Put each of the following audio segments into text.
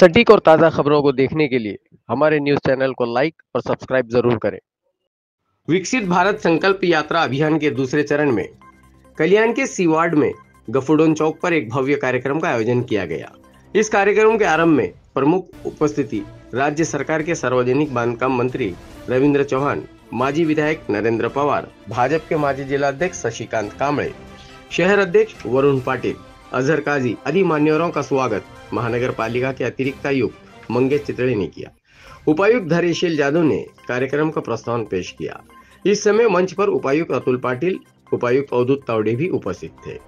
सटीक और ताज़ा खबरों को देखने के लिए हमारे न्यूज़ चैनल को लाइक और सब्सक्राइब जरूर करें। विकसित भारत संकल्प यात्रा अभियान के दूसरे चरण में कल्याण के सी वार्ड में गफुडोन चौक पर एक भव्य कार्यक्रम का आयोजन किया गया। इस कार्यक्रम के आरंभ में प्रमुख उपस्थिति राज्य सरकार के सार्वजनिक बांधकाम मंत्री रविंद्र चौहान, माजी विधायक नरेंद्र पवार, भाजपा के माजी जिलाध्यक्ष शशिकांत कांबळे, शहर अध्यक्ष वरुण पाटिल, अजहर काजी आदि मान्यवरों का स्वागत महानगर पालिका के अतिरिक्त आयुक्त मंगेश चितड़े ने किया। उपायुक्त धैर्यशील जादव ने कार्यक्रम का प्रस्तावना पेश किया। इस समय मंच पर उपायुक्त अतुल पाटिल, उपायुक्त अवधूत तावड़े भी उपस्थित थे।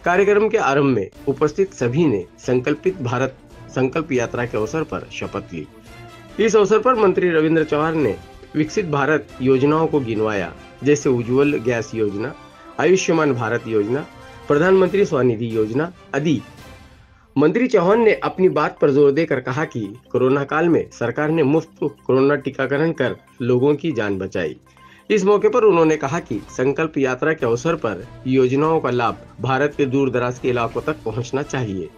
कार्यक्रम के आरंभ में उपस्थित सभी ने संकल्पित भारत संकल्प यात्रा के अवसर पर शपथ ली। इस अवसर पर मंत्री रविंद्र चौहान ने विकसित भारत योजनाओं को गिनवाया, जैसे उज्ज्वल गैस योजना, आयुष्मान भारत योजना, प्रधानमंत्री स्वनिधि योजना आदि। मंत्री चौहान ने अपनी बात पर जोर देकर कहा कि कोरोना काल में सरकार ने मुफ्त कोरोना टीकाकरण कर लोगों की जान बचाई। इस मौके पर उन्होंने कहा कि संकल्प यात्रा के अवसर पर योजनाओं का लाभ भारत के दूर दराज के इलाकों तक पहुंचना चाहिए।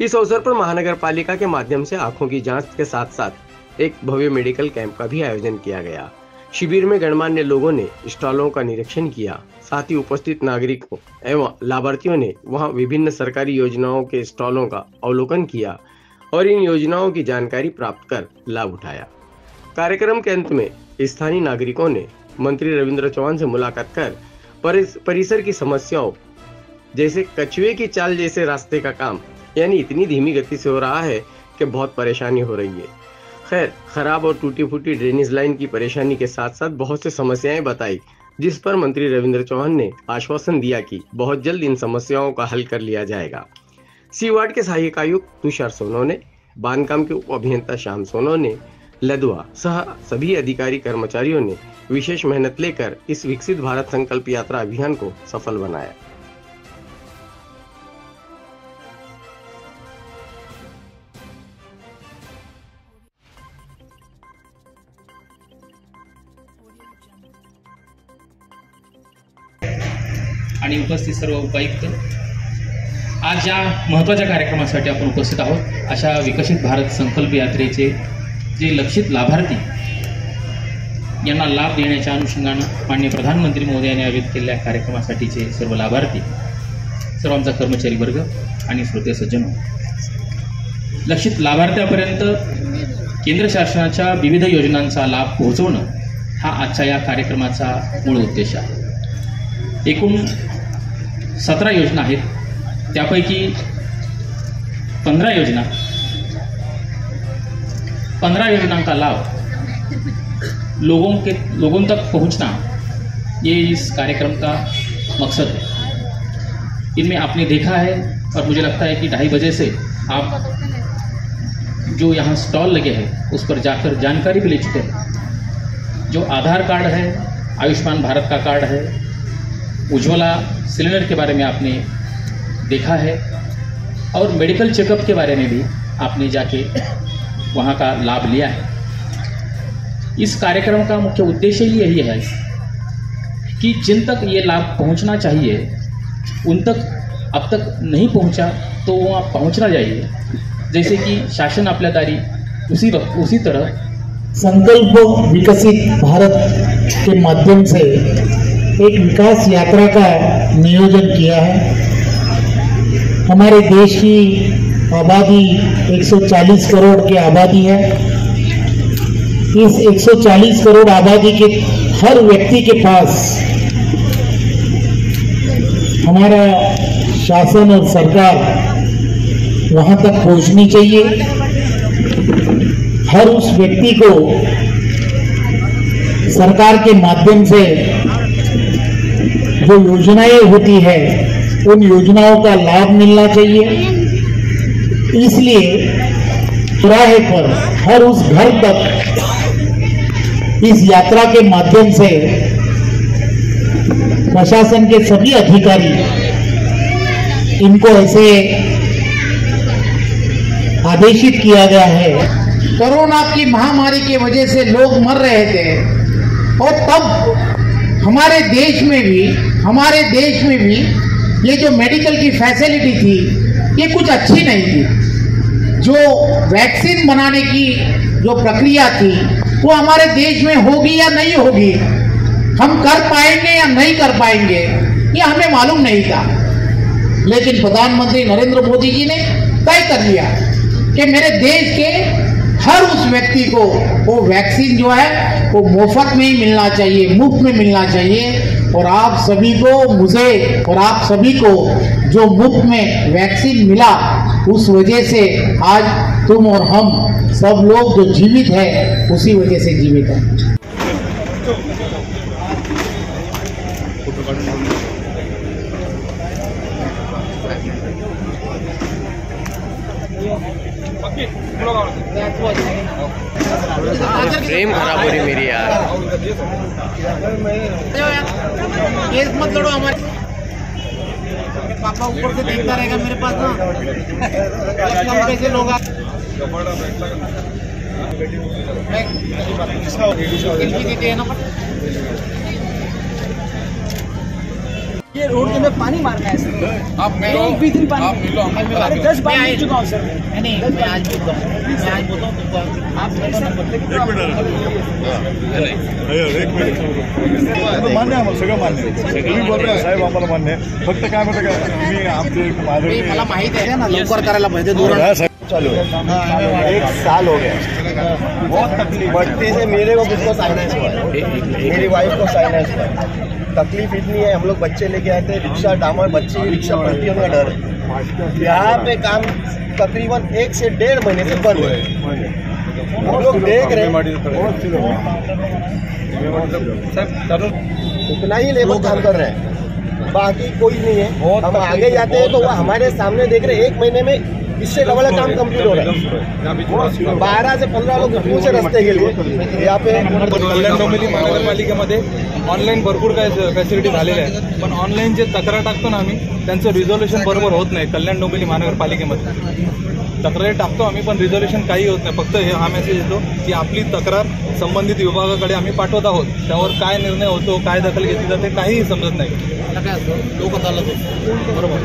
इस अवसर पर महानगर पालिका के माध्यम से आंखों की जांच के साथ साथ एक भव्य मेडिकल कैंप का भी आयोजन किया गया। शिविर में गणमान्य लोगों ने स्टॉलों का निरीक्षण किया। साथ ही उपस्थित नागरिकों एवं लाभार्थियों ने वहां विभिन्न सरकारी योजनाओं के स्टॉलों का अवलोकन किया और इन योजनाओं की जानकारी प्राप्त कर लाभ उठाया। कार्यक्रम के अंत में स्थानीय नागरिकों ने मंत्री रविंद्र चौहान से मुलाकात कर परिसर की समस्याओं जैसे कछुए की चाल जैसे रास्ते का काम यानी इतनी धीमी गति से हो रहा है कि बहुत परेशानी हो रही है। खैर, खराब और टूटी फूटी ड्रेनेज लाइन की परेशानी के साथ साथ बहुत सी समस्याएं बताई, जिस पर मंत्री रविंद्र चौहान ने आश्वासन दिया कि बहुत जल्द इन समस्याओं का हल कर लिया जाएगा। सी वार्ड के सहायक आयुक्त तुषार सोनोने, बांधकाम के उप अभियंता श्याम सोनोने, लदवा सह सभी अधिकारी कर्मचारियों ने विशेष मेहनत लेकर इस विकसित भारत संकल्प यात्रा अभियान को सफल बनाया। आणि उपस्थित सर्व उपायुक्त, आज या महत्त्वाच्या कार्यक्रमासाठी आपण उपस्थित आहोत। अशा विकसित भारत संकल्प यात्रेचे जे लक्षित लाभार्थी यांना लाभ देण्याच्या अनुषंगानं माननीय प्रधानमंत्री महोदयांनी आयोजित केलेल्या कार्यक्रमासाठीचे सर्व लाभार्थी, सर्व आमचा कर्मचारी वर्ग आणि श्रोते सज्जन, लक्षित लाभार्थ्यापर्यंत केंद्र शासनाच्या विविध योजनांचा लाभ पोहोचवणं हा आजच्या या कार्यक्रमाचा मूळ उद्देश आहे। एकूण 17 योजना आहेत, त्यापैकी 15 योजना का लाभ लोगों तक पहुंचना, ये इस कार्यक्रम का मकसद है। इनमें आपने देखा है और मुझे लगता है कि 2:30 बजे से आप जो यहाँ स्टॉल लगे हैं उस पर जाकर जानकारी भी ले चुके हैं। जो आधार कार्ड है, आयुष्मान भारत का कार्ड है, उज्ज्वला सिलेंडर के बारे में आपने देखा है और मेडिकल चेकअप के बारे में भी आपने जाके वहाँ का लाभ लिया है। इस कार्यक्रम का मुख्य उद्देश्य ही यही है कि जिन तक ये लाभ पहुँचना चाहिए उन तक अब तक नहीं पहुँचा तो वहाँ पहुँचना चाहिए। जैसे कि शासन आपल्या दारी उसी तरह संकल्प विकसित भारत के माध्यम से एक विकास यात्रा का नियोजन किया है। हमारे देश की आबादी 140 करोड़ की आबादी है। इस 140 करोड़ आबादी के हर व्यक्ति के पास हमारा शासन और सरकार वहां तक पहुंचनी चाहिए। हर उस व्यक्ति को सरकार के माध्यम से जो योजनाएं होती है उन योजनाओं का लाभ मिलना चाहिए। इसलिए चौराहे पर हर उस घर तक इस यात्रा के माध्यम से प्रशासन के सभी अधिकारी इनको ऐसे आदेशित किया गया है। कोरोना की महामारी की वजह से लोग मर रहे थे और तब हमारे देश में भी ये जो मेडिकल की फैसिलिटी थी ये कुछ अच्छी नहीं थी। जो वैक्सीन बनाने की जो प्रक्रिया थी वो हमारे देश में होगी या नहीं होगी, हम कर पाएंगे या नहीं कर पाएंगे, ये हमें मालूम नहीं था। लेकिन प्रधानमंत्री नरेंद्र मोदी जी ने तय कर लिया कि मेरे देश के हर उस व्यक्ति को वो वैक्सीन जो है वो मुफ्त में ही मिलना चाहिए, मुफ्त में मिलना चाहिए। और आप सभी को, मुझे और आप सभी को जो मुफ्त में वैक्सीन मिला, उस वजह से आज तुम और हम सब लोग जो जीवित है उसी वजह से जीवित है। फ्रेम खराब हो रही मेरी यार। केस मत लड़ो हमारे पापा ऊपर से देखता रहेगा मेरे पास ना कैसे लोग देते हैं ना। ये रोड के में पानी मारना है आप मिलो, आप मिलो, अरे 10 बार मिल चुका हूँ सर। नहीं, मैं आज बोलता हूँ मान्य आहे, सगळं मान्य आहे, तुम्ही बोलताय साहेब, आम्हाला मान्य आहे। फक्त काय म्हणतं का तुम्ही आमचे माझे मला माहित आहे ना, लवकर करायला पाहिजे धोरण चालू है, 1 साल हो गया, बहुत तकलीफ बढ़ती से मेरे को किसको साइनेस हुआ है, मेरी वाइफ को साइनेस हुआ है। तकलीफ इतनी है, हम लोग बच्चे लेके आए थे, रिक्शा डामर, बच्चे की रिक्शा पलटी होने का डर है। यहाँ पे काम तकरीबन 1 से 1.5 महीने से बंद है। हम लोग देख रहे हैं उतना ही लेबर काम कर रहे हैं, बाकी कोई नहीं है। हम आगे जाते हैं तो वो हमारे सामने देख रहे हैं, 1 महीने में इससे डबल काम कंप्लीट हो रहा है। 12 से 15 लोग पूछे रस्ते के लिए यहाँ पे। कल्याण डोंबिवली महानगरपालिकेमध्ये ऑनलाईन भरपूर काय फॅसिलिटी झालेल्या आहेत, पण ऑनलाईन जे तक्रार टाकतो ना आम्ही, त्यांचं रिझॉल्युशन बरोबर होत नाही। कल्याण डोंबिवली महानगरपालिकेमध्ये तक्रारी टाकतो आम्ही, पण रिझॉल्युशन काही होत नाही। फक्त हा मेसेज येतो की आपली तक्रार संबंधित विभागाकडे आम्ही पाठवत आहोत, त्यावर काय निर्णय होतो, काय दखल घेतली जाते, काहीही समजत नाही। आता काय असतं, लोक अदालत होते बरोबर,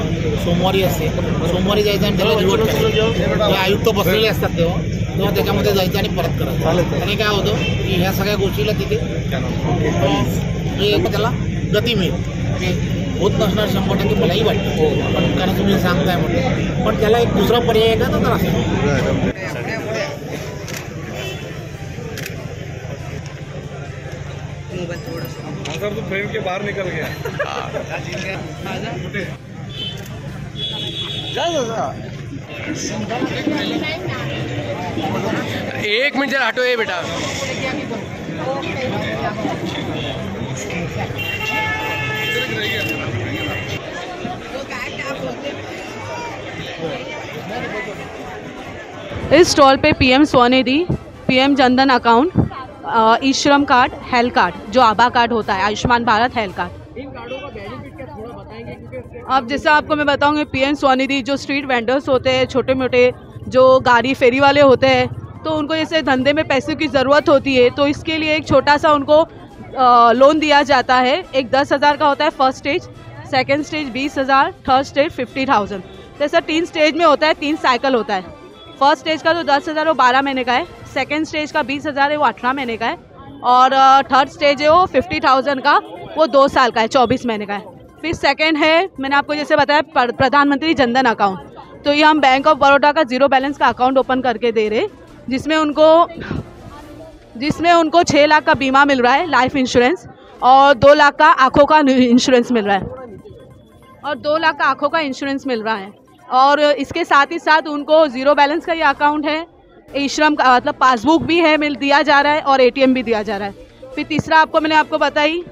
सोमवारी असते, सोमवारी जायचं आणि त्याला रिव्हर्ट करायचं। आयुक्त बसलेले असतात तेव्हा त्याच्यामध्ये जायचं आणि परत करायचं। आणि काय होतं की ह्या सगळ्या गोष्टीला तिथे त्याला गती मिळेल। होत नसणार 100% मलाही वाटतं, पण कारण तुम्ही सांगताय म्हणून, पण त्याला एक दुसरा पर्याय आहे का तर असेल। सर तो फ्रेम के बाहर निकल गया। एक मिनट जरा हटो, ये बेटा। इस स्टॉल पे PM Svanidhi, PM Jan Dhan account, e Shram card, health card, जो आभा कार्ड होता है, आयुष्मान भारत हेल्थ कार्ड। इन कार्डों का बेनिफिट क्या थोड़ा बताएंगे, क्योंकि अब जैसे आपको मैं बताऊंगी, पीएम स्वनिधि जो स्ट्रीट वेंडर्स होते हैं, छोटे मोटे जो गाड़ी फेरी वाले होते हैं, तो उनको जैसे धंधे में पैसे की ज़रूरत होती है, तो इसके लिए एक छोटा सा उनको लोन दिया जाता है। एक 10,000 का होता है first stage, second stage 20,000, third stage 50,000। जैसा 3 स्टेज में होता है, 3 साइकिल होता है। फर्स्ट स्टेज का जो 10,000 वो 12 महीने का है, सेकेंड स्टेज का 20,000 है वो 18 महीने का है, और थर्ड स्टेज है वो 50,000 का, वो 2 साल का है, 24 महीने का है। फिर सेकेंड है, मैंने आपको जैसे बताया, प्रधानमंत्री जनधन अकाउंट। तो ये हम बैंक ऑफ बड़ौदा का 0 बैलेंस का अकाउंट ओपन करके दे रहे, जिसमें उनको 6 लाख का बीमा मिल रहा है, लाइफ इंश्योरेंस, और 2 लाख का आँखों का इंश्योरेंस मिल रहा है, और 2 लाख का आँखों का इंश्योरेंस मिल रहा है। और इसके साथ ही साथ उनको 0 बैलेंस का ये अकाउंट है, ई श्रम का मतलब पासबुक भी है, मिल दिया जा रहा है, और ATM भी दिया जा रहा है। फिर तीसरा मैंने आपको बताई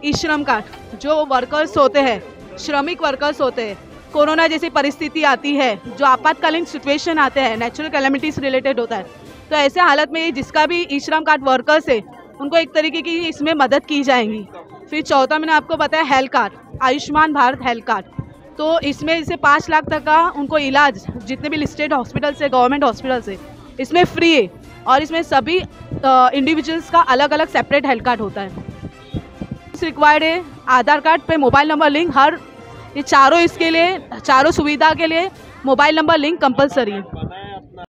ई श्रम कार्ड, जो वर्कर्स होते हैं, श्रमिक वर्कर्स होते हैं, कोरोना जैसी परिस्थिति आती है, जो आपातकालीन सिचुएशन आते हैं, नेचुरल कैलेमिटीज रिलेटेड होता है, तो ऐसे हालत में जिसका भी ई श्रम कार्ड वर्कर्स है, उनको एक तरीके की इसमें मदद की जाएंगी। फिर चौथा मैंने आपको बताया health card, Ayushman Bharat health card. तो इसमें जैसे 5 लाख तक का उनको इलाज जितने भी लिस्टेड हॉस्पिटल से, गवर्नमेंट हॉस्पिटल से, इसमें फ्री है, और इसमें सभी इंडिविजुअल्स का अलग अलग सेपरेट हेल्थ कार्ड होता है। रिक्वायर्ड है आधार कार्ड पे मोबाइल नंबर लिंक, ये चारों इसके लिए, चारों सुविधा के लिए मोबाइल नंबर लिंक कंपलसरी है।